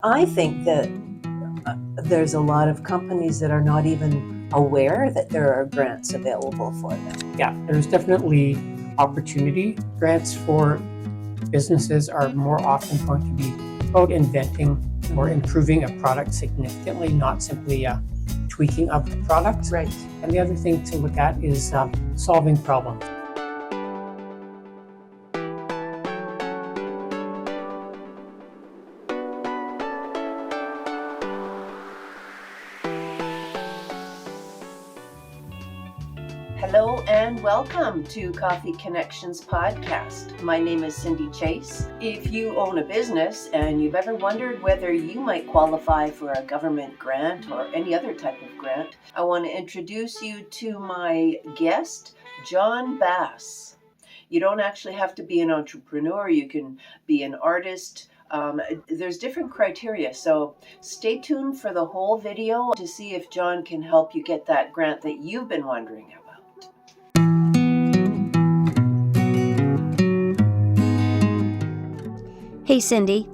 I think that there's a lot of companies that are not even aware that there are grants available for them. Yeah, there's definitely opportunity. Grants for businesses are more often going to be about inventing or improving a product significantly, not simply tweaking of the product. Right. And the other thing to look at is solving problems. Hello and welcome to Coffee Connections podcast. My name is Cindy Chase. If you own a business and you've ever wondered whether you might qualify for a government grant or any other type of grant, I want to introduce you to my guest, John Bass. You don't actually have to be an entrepreneur. You can be an artist. There's different criteria, so stay tuned for the whole video to see if John can help you get that grant that you've been wondering about. Hey Cindy,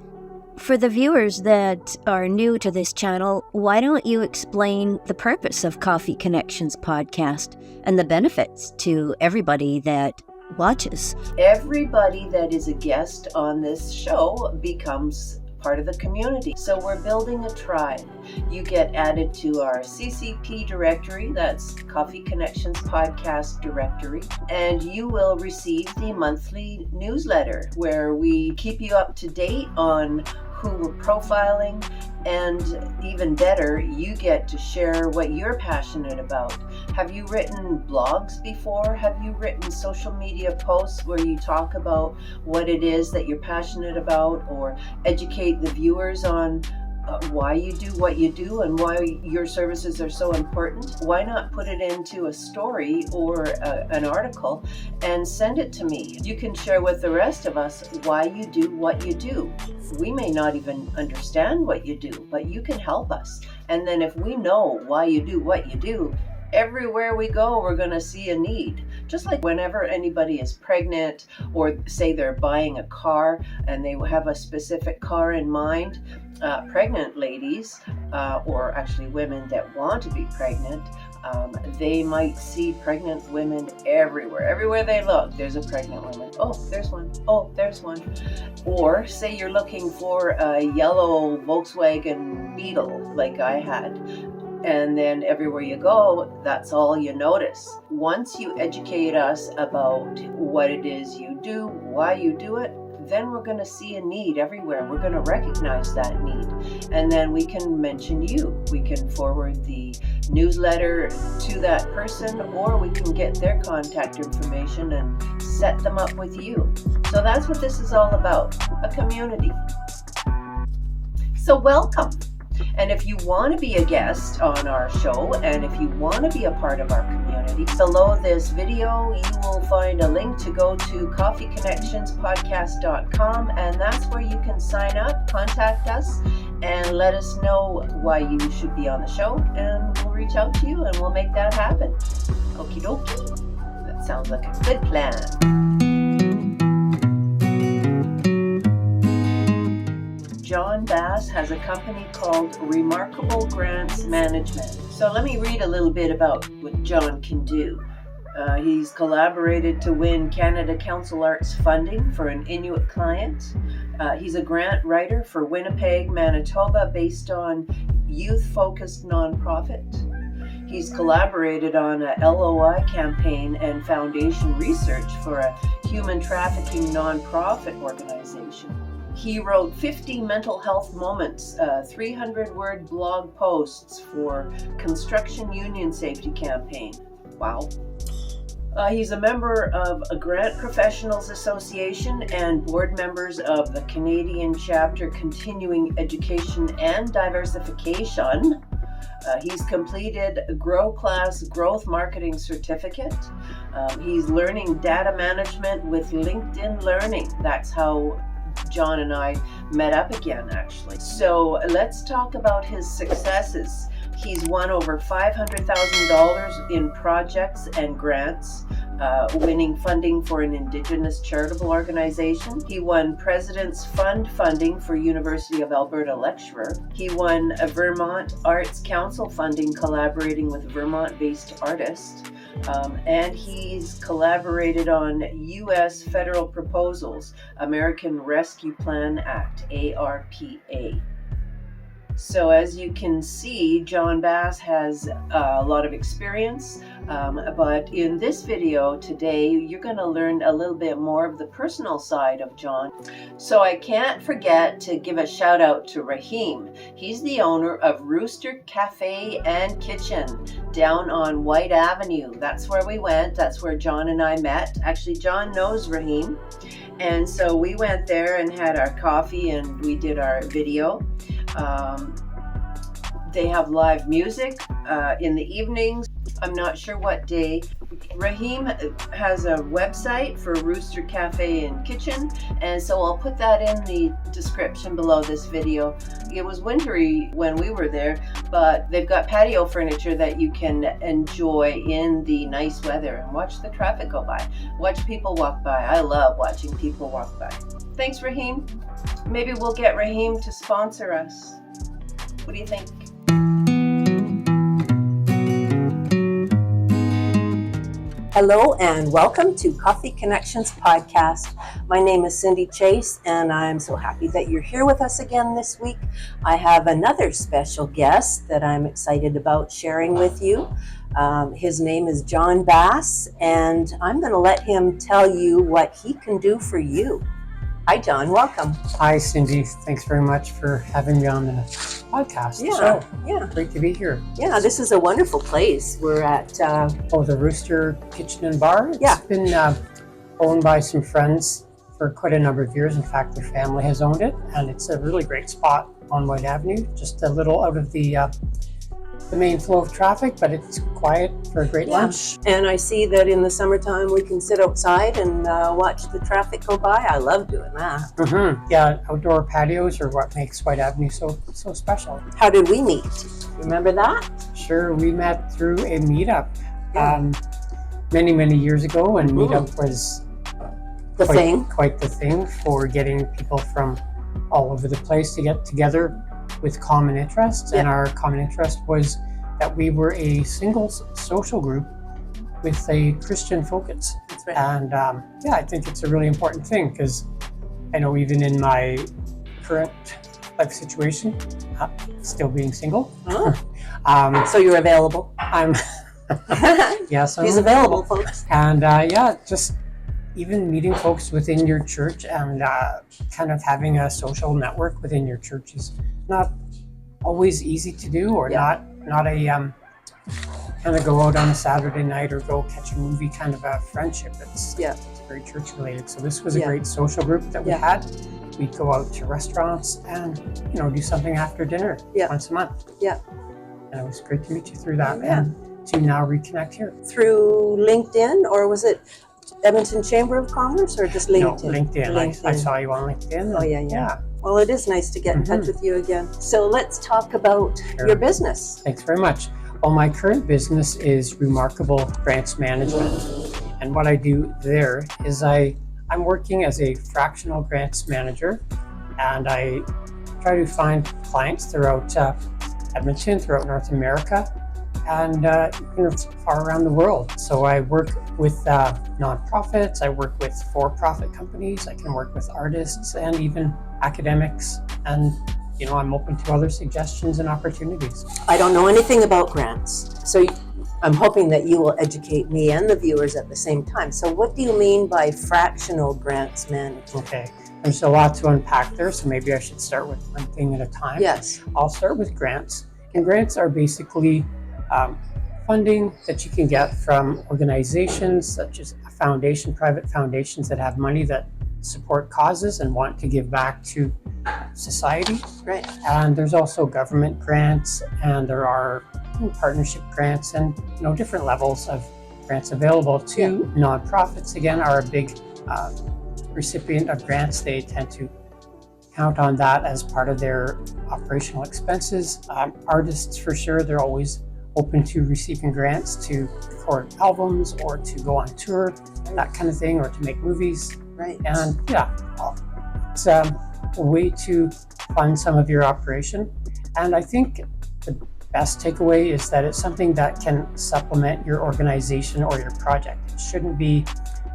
for the viewers that are new to this channel, why don't you explain the purpose of Coffee Connections podcast and the benefits to everybody that watches? Everybody that is a guest on this show becomes part of the community. So we're building a tribe. You get added to our CCP directory, that's Coffee Connections Podcast directory, and you will receive the monthly newsletter where we keep you up to date on who we're profiling, and even better, you get to share what you're passionate about. Have you written blogs before? Have you written social media posts where you talk about what it is that you're passionate about, or educate the viewers on why you do what you do and why your services are so important? Why not put it into a story or an article and send it to me? You can share with the rest of us why you do what you do. We may not even understand what you do, but you can help us. And then if we know why you do what you do, everywhere we go, we're going to see a need. Just like whenever anybody is pregnant, or say they're buying a car and they have a specific car in mind, pregnant ladies, or actually women that want to be pregnant, they might see pregnant women everywhere. Everywhere they look, there's a pregnant woman. Oh, there's one. Oh, there's one. Or say you're looking for a yellow Volkswagen Beetle like I had. And then everywhere you go, that's all you notice. Once you educate us about what it is you do, why you do it, then we're going to see a need everywhere. We're going to recognize that need. And then we can mention you. We can forward the newsletter to that person, or we can get their contact information and set them up with you. So that's what this is all about, a community. So welcome. And if you want to be a guest on our show, and if you want to be a part of our community, below this video, you will find a link to go to coffeeconnectionspodcast.com, and that's where you can sign up, contact us, and let us know why you should be on the show, and we'll reach out to you and we'll make that happen. Okie dokie. That sounds like a good plan. John Bass has a company called Remarkable Grants Management. So let me read a little bit about what John can do. He's collaborated to win Canada Council Arts funding for an Inuit client. He's a grant writer for Winnipeg, Manitoba, based on youth-focused nonprofit. He's collaborated on a LOI campaign and foundation research for a human trafficking nonprofit organization. He wrote 50 mental health moments, 300-word blog posts for Construction Union Safety Campaign. Wow. He's a member of a Grant Professionals Association and board members of the Canadian Chapter Continuing Education and Diversification. He's completed a Grow Class Growth Marketing Certificate. He's learning data management with LinkedIn Learning. That's how John and I met up again, actually. So let's talk about his successes. He's won over $500,000 in projects and grants winning funding for an Indigenous charitable organization. He won President's Fund funding for University of Alberta lecturer. He won a Vermont Arts Council funding collaborating with Vermont-based artists. And he's collaborated on U.S. federal proposals, American Rescue Plan Act, ARPA. So as you can see, John Bass has a lot of experience, but in this video today, you're going to learn a little bit more of the personal side of John. So I can't forget to give a shout out to Rahim. He's the owner of Rooster Cafe and Kitchen down on White Avenue. That's where we went. That's where John and I met. Actually, John knows Rahim. And so we went there and had our coffee and we did our video. They have live music in the evenings. I'm not sure what day. Rahim has a website for Rooster Cafe and Kitchen, and so I'll put that in the description below this video. It was wintry when we were there, but they've got patio furniture that you can enjoy in the nice weather and watch the traffic go by. Watch people walk by. I love watching people walk by. Thanks, Rahim. Maybe we'll get Rahim to sponsor us. What do you think? Hello and welcome to Coffee Connections podcast. My name is Cindy Chase and I'm so happy that you're here with us again this week. I have another special guest that I'm excited about sharing with you. His name is John Bass and I'm going to let him tell you what he can do for you. Hi John, welcome. Hi Cindy, thanks very much for having me on the podcast. Yeah. Great to be here. Yeah, this is a wonderful place. We're at the Rooster Kitchen and Bar. It's Yeah. been owned by some friends for quite a number of years. In fact, their family has owned it, and it's a really great spot on White Avenue, just a little out of the main flow of traffic, but it's quiet for a great lunch. And I see that in the summertime we can sit outside and watch the traffic go by. I love doing that. Yeah, outdoor patios are what makes White Avenue so special. How did we meet? Remember that? Sure, we met through a meetup many years ago, and meetup was quite the thing for getting people from all over the place to get together with common interests. And our common interest was that we were a single social group with a Christian focus. That's right. And I think it's a really important thing, because I know even in my current life situation, still being single. So you're available? I'm yes, He's available, folks. And just even meeting folks within your church and kind of having a social network within your church is not always easy to do, or not a kind of go out on a Saturday night or go catch a movie kind of a friendship. It's very church related. So this was a great social group that we had. We'd go out to restaurants and do something after dinner once a month. And it was great to meet you through that and to now reconnect here. Through LinkedIn, or was it Edmonton Chamber of Commerce, or just LinkedIn? No, LinkedIn. I saw you on LinkedIn. Oh, yeah. Well, it is nice to get in touch with you again. So let's talk about your business. Thanks very much. Well, my current business is Remarkable Grants Management. And what I do there is I'm working as a fractional grants manager, and I try to find clients throughout Edmonton, throughout North America, and far around the world. So I work with nonprofits, I work with for-profit companies, I can work with artists and even academics, and I'm open to other suggestions and opportunities. I don't know anything about grants, so I'm hoping that you will educate me and the viewers at the same time. So what do you mean by fractional grants management? Okay, there's a lot to unpack there, so maybe I should start with one thing at a time. Yes. I'll start with grants. And grants are basically funding that you can get from organizations such as a foundation, private foundations that have money that support causes and want to give back to society. Right. And there's also government grants, and there are partnership grants, and different levels of grants available to nonprofits. Again, are a big recipient of grants. They tend to count on that as part of their operational expenses. Artists, for sure, they're always open to receiving grants to record albums or to go on tour, that kind of thing, or to make movies. Right. And yeah, it's a way to fund some of your operation. And I think the best takeaway is that it's something that can supplement your organization or your project. It shouldn't be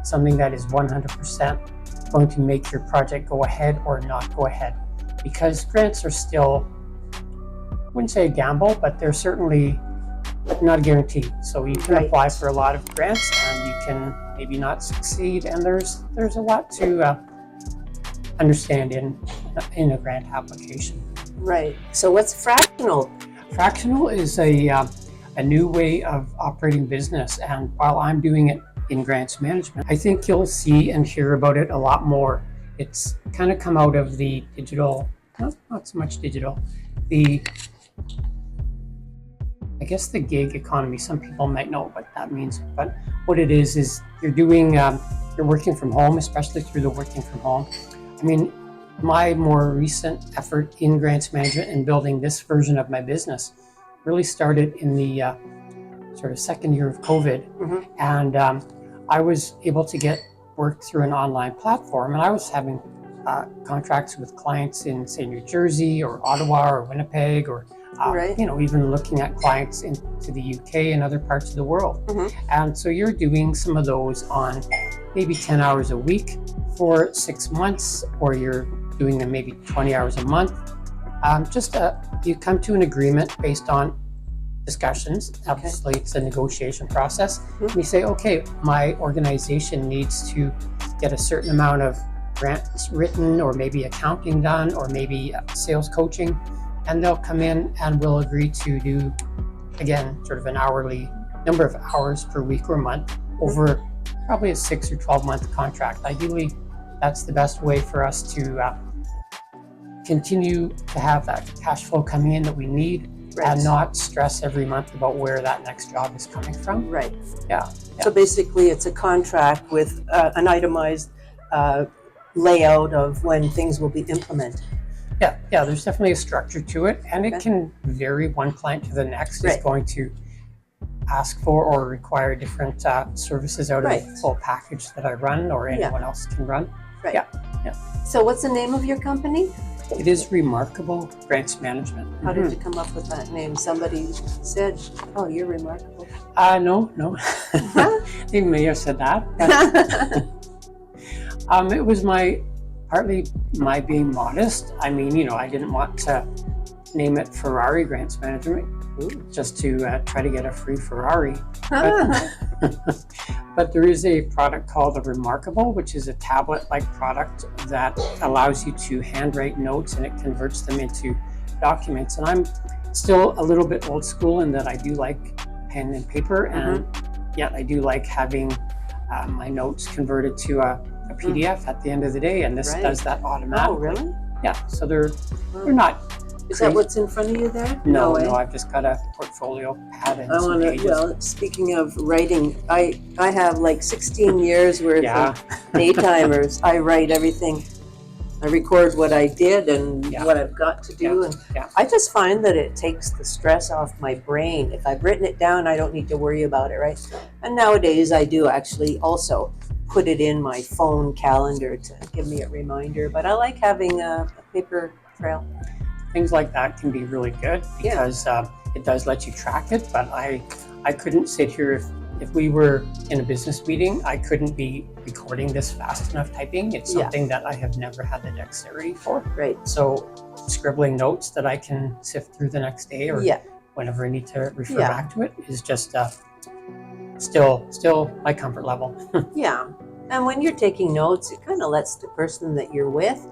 something that is 100% going to make your project go ahead or not go ahead, because grants are still, I wouldn't say a gamble, but they're certainly not a guarantee. So you can apply for a lot of grants and you can maybe not succeed, and there's a lot to understand in a grant application. Right. So what's fractional? Fractional is a new way of operating business, and while I'm doing it in grants management, I think you'll see and hear about it a lot more. It's kind of come out of the digital, not so much digital, I guess the gig economy. Some people might know what that means, but what it is you're working from home, especially through the working from home. I mean, my more recent effort in grants management and building this version of my business really started in the sort of second year of COVID. And I was able to get work through an online platform, and I was having contracts with clients in, say, New Jersey or Ottawa or Winnipeg, or even looking at clients into the UK and other parts of the world. And so you're doing some of those on maybe 10 hours a week for 6 months, or you're doing them maybe 20 hours a month. You come to an agreement based on discussions. Obviously, it's a negotiation process. You say, okay, my organization needs to get a certain amount of grants written, or maybe accounting done, or maybe sales coaching, and they'll come in and we'll agree to do, again, sort of an hourly number of hours per week or month over probably a 6 or 12 month contract. Ideally, that's the best way for us to continue to have that cash flow coming in that we need, and not stress every month about where that next job is coming from. Right. Yeah. So basically, it's a contract with an itemized layout of when things will be implemented. Yeah, there's definitely a structure to it, and it can vary. One client to the next is going to ask for or require different services out of the full package that I run, or anyone else can run. Right. Yeah. So what's the name of your company? It is Remarkable Grants Management. How did you come up with that name? Somebody said, "Oh, you're remarkable." No. They may have said that. But, it was partly my being modest. I mean, I didn't want to name it Ferrari Grants Management just to try to get a free Ferrari. But there is a product called the Remarkable, which is a tablet-like product that allows you to handwrite notes, and it converts them into documents. And I'm still a little bit old school in that I do like pen and paper, and yet I do like having my notes converted to a PDF at the end of the day, and this does that automatically. Oh, really? Yeah, so they're not. Is that what's in front of you there? No, I've just got a portfolio pad and some pages. Well, speaking of writing, I have like 16 years worth of day-timers. I write everything. I record what I did and what I've got to do. And I just find that it takes the stress off my brain. If I've written it down, I don't need to worry about it, right? And nowadays I do actually also put it in my phone calendar to give me a reminder. But I like having a paper trail. Things like that can be really good because it does let you track it, but I couldn't sit here if we were in a business meeting, I couldn't be recording this fast enough typing. It's something that I have never had the dexterity for. Right. So scribbling notes that I can sift through the next day or whenever I need to refer back to it is just still my comfort level. Yeah. And when you're taking notes, it kind of lets the person that you're with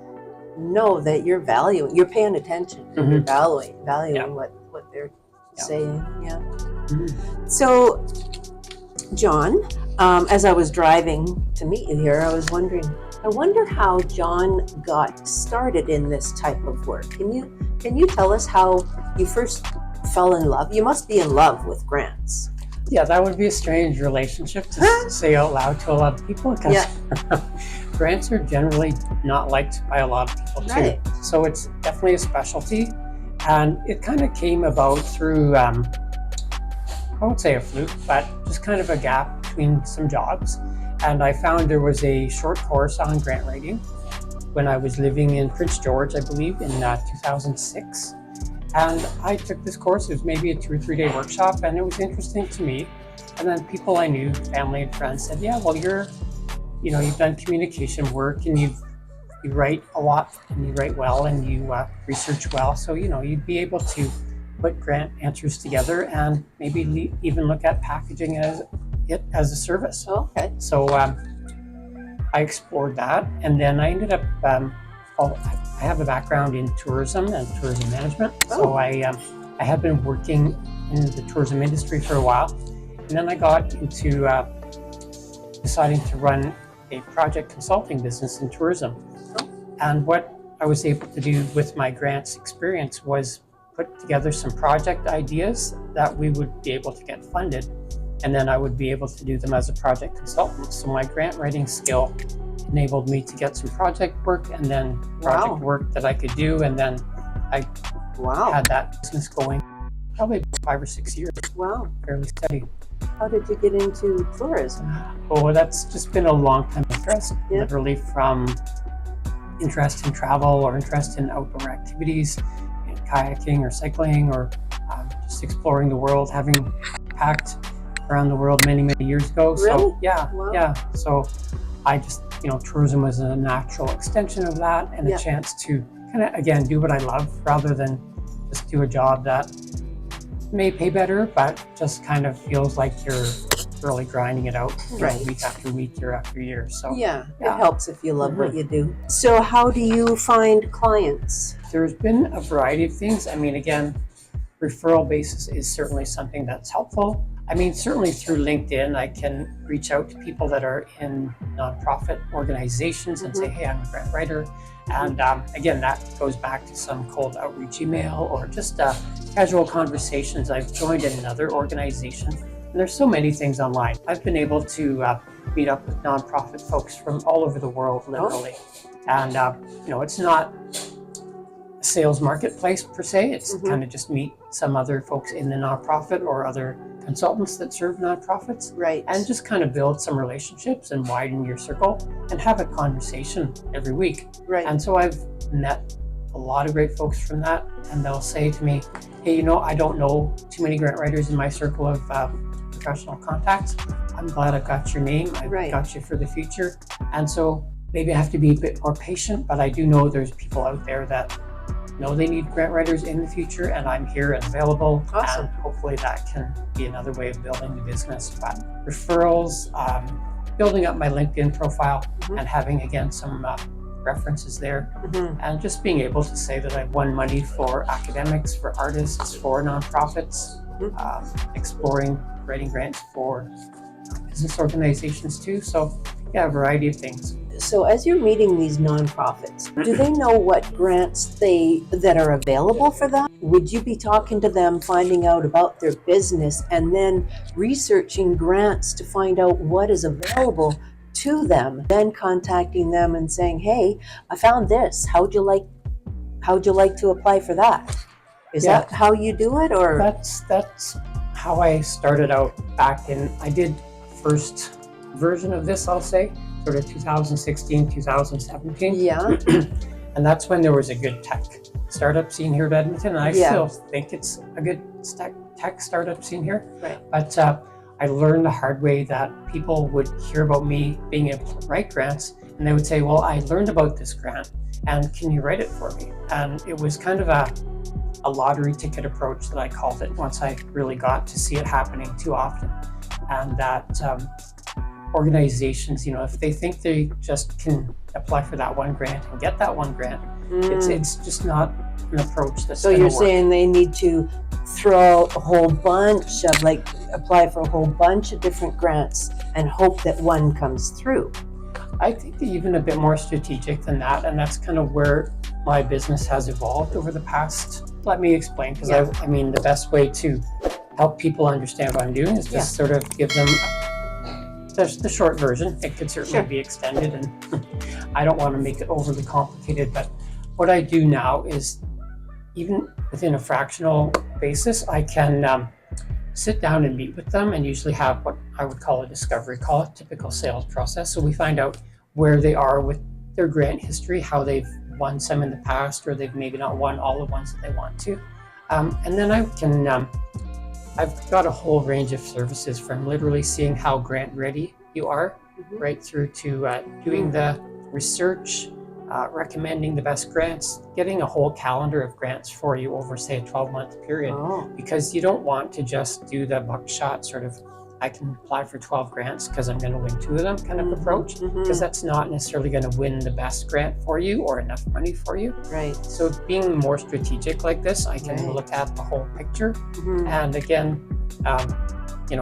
know that you're paying attention, and you're valuing what they're saying. So, John, as I was driving to meet you here, I was wondering, I wonder how John got started in this type of work. Can you tell us how you first fell in love? You must be in love with grants. Yeah, that would be a strange relationship to say out loud to a lot of people, because grants are generally not liked by a lot of people too. So it's definitely a specialty, and it kind of came about through I won't say a fluke, but just kind of a gap between some jobs. And I found there was a short course on grant writing when I was living in Prince George, I believe, in 2006. And I took this course. It was maybe a 2 or 3 day workshop, and it was interesting to me. And then people I knew, family and friends, said, "Yeah, well, you've done communication work, and you write a lot, and you write well, and you research well. So you'd be able to put grant answers together, and maybe even look at packaging it as a service." Okay. So I explored that, and then I ended up. I have a background in tourism and tourism management, so I had been working in the tourism industry for a while, and then I got into deciding to run a project consulting business in tourism. And what I was able to do with my grants experience was put together some project ideas that we would be able to get funded, and then I would be able to do them as a project consultant. So my grant writing skill enabled me to get some project work, and then project work that I could do, and then I had that business going probably 5 or 6 years. Wow. Fairly steady. How did you get into tourism? Oh, that's just been a long time interest, literally from interest in travel or interest in outdoor activities, kayaking or cycling, or just exploring the world, having packed around the world many years ago. Really? So yeah. So I just, tourism was a natural extension of that, and a chance to kind of, again, do what I love rather than just do a job that may pay better, but just kind of feels like you're really grinding it out week after week, year after year. So it helps if you love what you do. So how do you find clients? There's been a variety of things. I mean, again, referral basis is certainly something that's helpful. I mean, certainly through LinkedIn, I can reach out to people that are in nonprofit organizations and say, "Hey, I'm a grant writer." And again, that goes back to some cold outreach email or just casual conversations. I've joined another organization, and there's so many things online. I've been able to meet up with nonprofit folks from all over the world, literally. And it's not a sales marketplace per se. It's kind of just meet some other folks in the nonprofit or other consultants that serve nonprofits, and just kind of build some relationships and widen your circle and have a conversation every week. And so I've met a lot of great folks from that, and they'll say to me, "Hey, I don't know too many grant writers in my circle of professional contacts. I'm glad I've got your name. I've got you for the future." And so maybe I have to be a bit more patient, but I do know there's people out there that know they need grant writers in the future, and I'm here and available. Awesome. And hopefully that can be another way of building the business. But referrals, building up my LinkedIn profile, and having, again, some references there, and just being able to say that I've won money for academics, for artists, for nonprofits, exploring writing grants for business organizations too. So a variety of things. So as you're meeting these nonprofits, do they know what grants that are available for them? Would you be talking to them, finding out about their business, and then researching grants to find out what is available to them, then contacting them and saying, "Hey, I found this. How'd you like to apply for that?" Is that how you do it, or? That's how I started out back in, I did first version of this, I'll say, sort of 2016, 2017. Yeah. And that's when there was a good tech startup scene here at Edmonton. And I still think it's a good tech startup scene here. But I learned the hard way that people would hear about me being able to write grants, and they would say, "Well, I learned about this grant, and can you write it for me?" And it was kind of a lottery ticket approach that I called it, once I really got to see it happening too often. And that organizations, if they think they just can apply for that one grant and get that one grant, it's just not an approach that's So you're saying they need to throw a whole bunch of, apply for a whole bunch of different grants and hope that one comes through? I think even a bit more strategic than that, and that's kind of where my business has evolved over the past. Let me explain, because I mean, the best way to help people understand what I'm doing is just sort of give them the short version. It could certainly be extended, and I don't want to make it overly complicated, but what I do now is, even within a fractional basis, I can sit down and meet with them and usually have what I would call a discovery call, a typical sales process. So we find out where they are with their grant history, how they've won some in the past, or they've maybe not won all the ones that they want to. And then I've got a whole range of services, from literally seeing how grant ready you are, right through to doing the research, recommending the best grants, getting a whole calendar of grants for you over, say, a 12-month period. Because you don't want to just do the buckshot sort of, I can apply for 12 grants because I'm going to win 2 of them kind of approach, because that's not necessarily going to win the best grant for you or enough money for you. Right. So being more strategic like this, I can look at the whole picture. And again,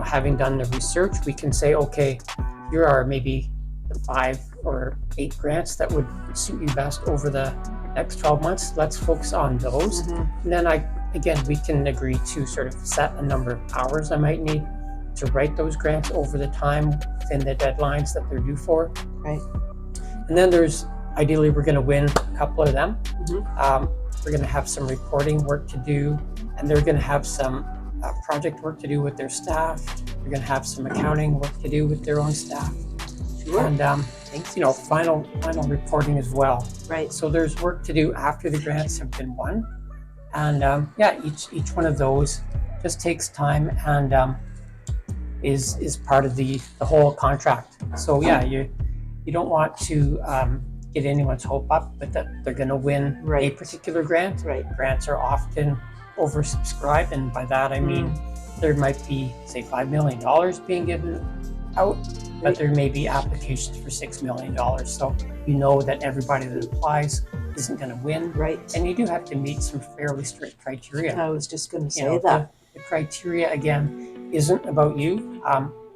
having done the research, we can say, okay, here are maybe the 5 or 8 grants that would suit you best over the next 12 months. Let's focus on those. And then we can agree to sort of set a number of hours I might need to write those grants over the time within the deadlines that they're due for. Right. And then ideally, we're going to win a couple of them. We're going to have some reporting work to do, and they're going to have some project work to do with their staff. They're going to have some accounting work to do with their own staff. And final reporting as well. Right. So there's work to do after the grants have been won, and each one of those just takes time and is part of the whole contract. So you don't want to get anyone's hope up, but that they're going to win a particular grant. Right. Grants are often oversubscribed, and by that I mean there might be, say, $5 million being given out, but there may be applications for $6 million. So you know that everybody that applies isn't going to win. Right. And you do have to meet some fairly strict criteria. I was just going to say that. The criteria, again, isn't about you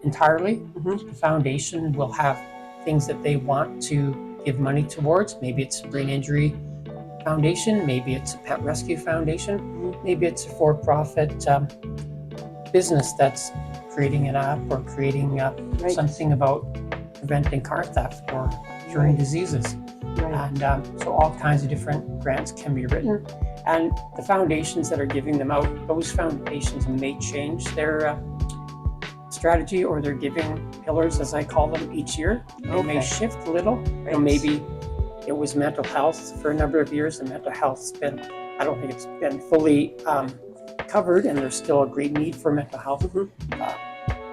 entirely. The foundation will have things that they want to give money towards. Maybe it's a brain injury foundation, maybe it's a pet rescue foundation, maybe it's a for-profit business that's creating an app or creating something about preventing car theft or curing diseases. And so all kinds of different grants can be written. And the foundations that are giving them out, those foundations may change their strategy or their giving pillars, as I call them, each year. They may shift a little. Maybe it was mental health for a number of years, and mental health's been, I don't think it's been fully covered, and there's still a great need for mental health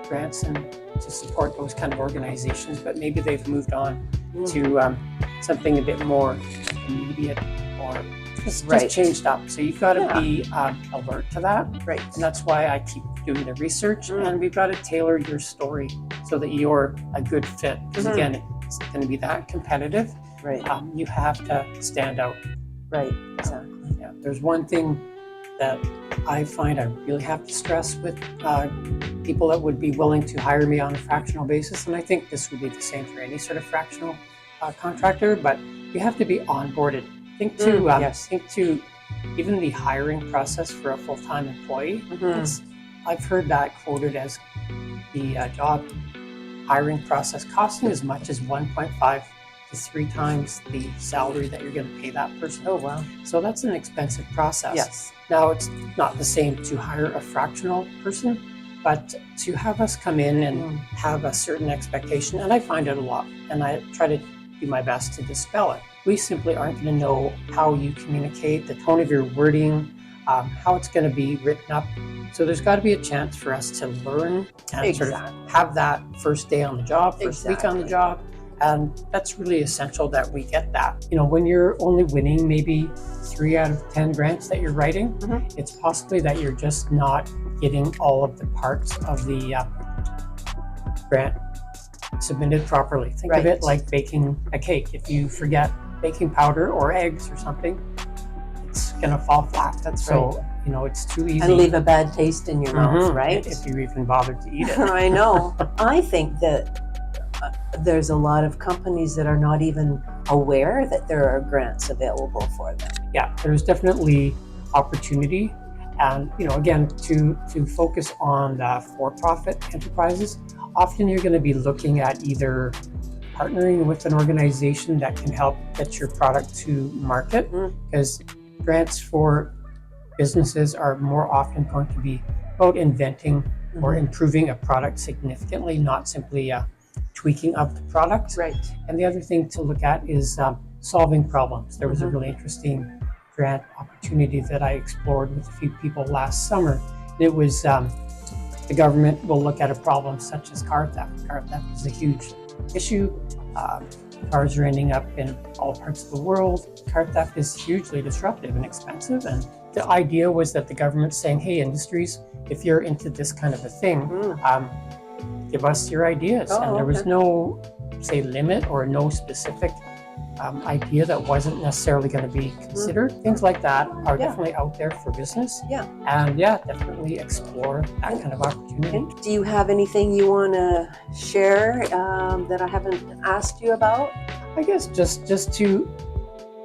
grants and to support those kind of organizations, but maybe they've moved on to something a bit more immediate or just changed up. So you've got to be alert to that. Right. And that's why I keep doing the research, and we've got to tailor your story so that you're a good fit. Because again, it's going to be that competitive. Right. You have to stand out. Right. Exactly. There's one thing that I find I really have to stress with people that would be willing to hire me on a fractional basis, and I think this would be the same for any sort of fractional contractor, but you have to be onboarded. Think to even the hiring process for a full-time employee. I've heard that quoted as the job hiring process costing as much as 1.5 to 3 times the salary that you're going to pay that person. Oh, wow. So that's an expensive process. Yes. Now, it's not the same to hire a fractional person, but to have us come in and have a certain expectation, and I find it a lot, and I try to do my best to dispel it. We simply aren't going to know how you communicate, the tone of your wording, how it's going to be written up. So there's got to be a chance for us to learn and sort of have that first day on the job, first week on the job. And that's really essential that we get that. When you're only winning maybe 3 out of 10 grants that you're writing, it's possibly that you're just not getting all of the parts of the grant submitted properly. Think of it like baking a cake. If you forget baking powder or eggs or something, it's going to fall flat. That's right. It's too easy. And leave a bad taste in your mouth, right? If you even bothered to eat it. I know. I think that there's a lot of companies that are not even aware that there are grants available for them. Yeah, there's definitely opportunity. And, again, to focus on the for-profit enterprises, often you're going to be looking at either partnering with an organization that can help get your product to market, because grants for businesses are more often going to be about inventing or improving a product significantly, not simply tweaking of the product. Right. And the other thing to look at is solving problems. There was a really interesting grant opportunity that I explored with a few people last summer. It was the government will look at a problem such as car theft. Car theft is a huge issue. Cars are ending up in all parts of the world. Car theft is hugely disruptive and expensive. And the idea was that the government's saying, hey, industries, if you're into this kind of a thing, give us your ideas. And there was no, say, limit or no specific idea that wasn't necessarily going to be considered. Things like that are definitely out there for business. And definitely explore that kind of opportunity. Do you have anything you want to share that I haven't asked you about? I guess just to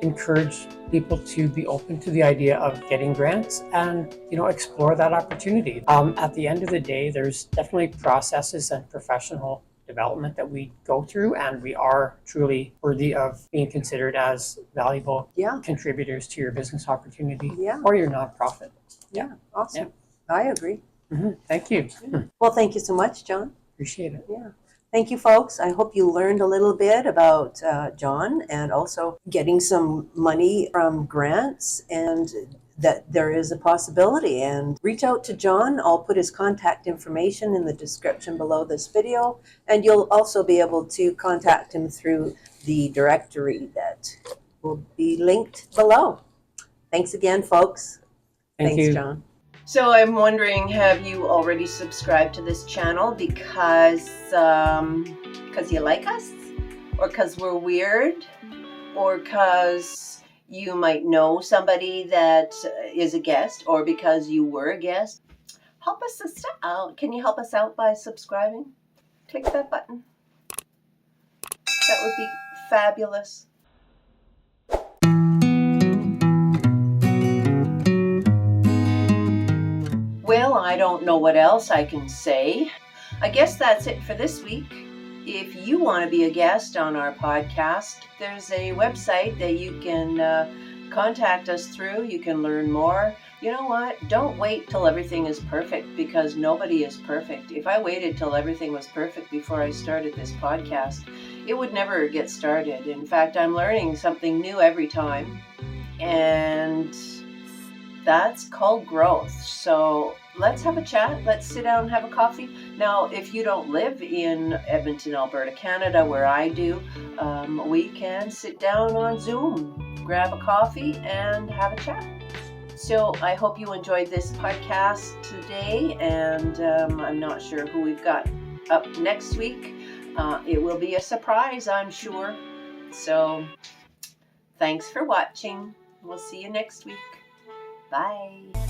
encourage people to be open to the idea of getting grants and explore that opportunity. At the end of the day, there's definitely processes and professional development that we go through, and we are truly worthy of being considered as valuable contributors to your business opportunity or your nonprofit. Awesome. I agree. Thank you. Well, thank you so much, John. Appreciate it. Thank you, folks. I hope you learned a little bit about John and also getting some money from grants, and that there is a possibility. And reach out to John. I'll put his contact information in the description below this video, and you'll also be able to contact him through the directory that will be linked below. Thanks again, folks. Thanks, John. So I'm wondering, have you already subscribed to this channel because you like us, or because we're weird, or because you might know somebody that is a guest, or because you were a guest? Help us out. Can you help us out by subscribing? Click that button. That would be fabulous. Well, I don't know what else I can say. I guess that's it for this week. If you want to be a guest on our podcast, there's a website that you can contact us through. You can learn more. You know what? Don't wait till everything is perfect, because nobody is perfect. If I waited till everything was perfect before I started this podcast, it would never get started. In fact, I'm learning something new every time, and that's called growth. So let's have a chat. Let's sit down and have a coffee. Now, if you don't live in Edmonton, Alberta, Canada, where I do, we can sit down on Zoom, grab a coffee, and have a chat. So I hope you enjoyed this podcast today, and I'm not sure who we've got up next week. It will be a surprise, I'm sure. So thanks for watching. We'll see you next week. Bye.